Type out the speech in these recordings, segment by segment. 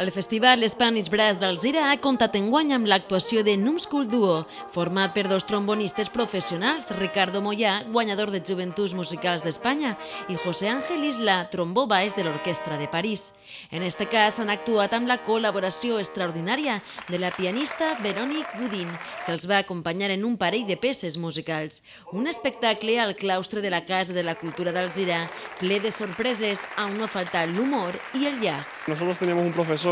El festival Spanish Brass d'Alzira ha comptat enguany amb l'actuació de Numskull Duo, format per dos trombonistes professionals, Ricardo Moyà, guanyador de Joventuts Musicals d'Espanya, i José Ángel Isla, trombó baix de l'Orquestra de París. En este cas han actuat amb la col·laboració extraordinària de la pianista Véronique Boudin, que els va acompanyar en un parell de peces musicals. Un espectacle al claustre de la Casa de la Cultura d'Alzira, ple de sorpreses, on no falta l'humor i el jazz. Nosotros teníamos un profesor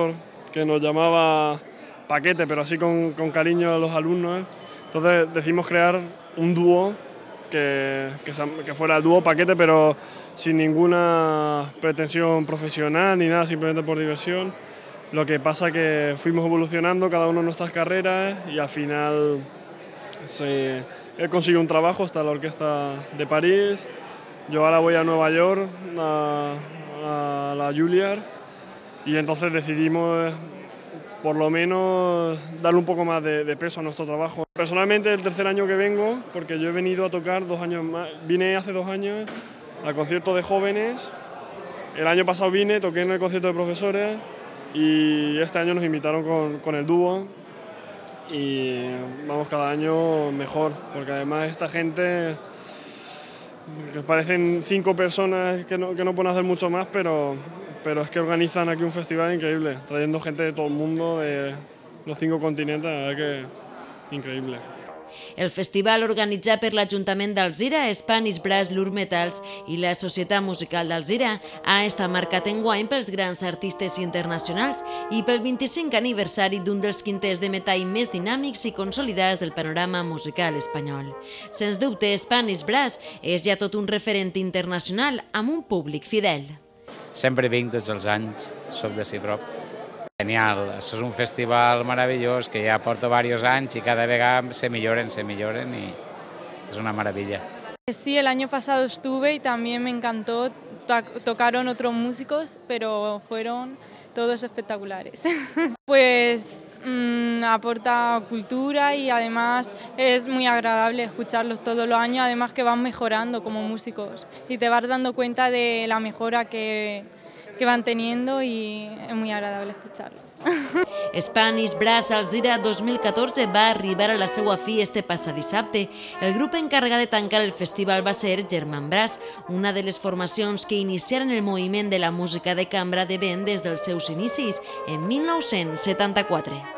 que nos llamaba Paquete, pero así con cariño a los alumnos. Entonces decidimos crear un dúo que fuera el dúo Paquete, pero sin ninguna pretensión profesional ni nada, simplemente por diversión. Lo que pasa que fuimos evolucionando cada uno en nuestras carreras y al final él consiguió un trabajo, está en la Orquesta de París. Yo ahora voy a Nueva York, a la Juilliard, y entonces decidimos por lo menos darle un poco más de peso a nuestro trabajo. Personalmente el tercer año que vengo, porque yo he venido a tocar 2 años más, vine hace 2 años al concierto de jóvenes, el año pasado vine, toqué en el concierto de profesores y este año nos invitaron con el dúo y vamos cada año mejor, porque además esta gente, que parecen 5 personas que no pueden hacer mucho más, pero es que organizan aquí un festival increíble, trayendo gente de todo el mundo, de los 5 continentes, la verdad que increíble. El festival organitzat per l'Ajuntament d'Alzira, Spanish Brass Lure Metals i la Societat Musical d'Alzira ha estat marcat enguany pels grans artistes internacionals i pel 25 aniversari d'un dels quintets de metall més dinàmics i consolidats del panorama musical espanyol. Sens dubte, Spanish Brass és ja tot un referent internacional amb un públic fidel. Sempre vinc tots els anys, soc de Ciprop. Genial, això és un festival meravellós que ja porta diversos anys y cada vegada se milloren y es una maravilla. Sí, el año pasado estuve y también me encantó, tocaron otros músicos, pero fueron todos espectaculares. Pues aporta cultura y además es muy agradable escucharlos todos los años, además que van mejorando como músicos y te vas dando cuenta de la mejora que van teniendo y es muy agradable escucharlos. Spanish Brass Alzira 2014 va arribar a la seva fi este passat dissabte. El grup encarregat de tancar el festival va ser German Brass, una de les formacions que iniciaren el moviment de la música de cambra de vent des dels seus inicis, en 1974.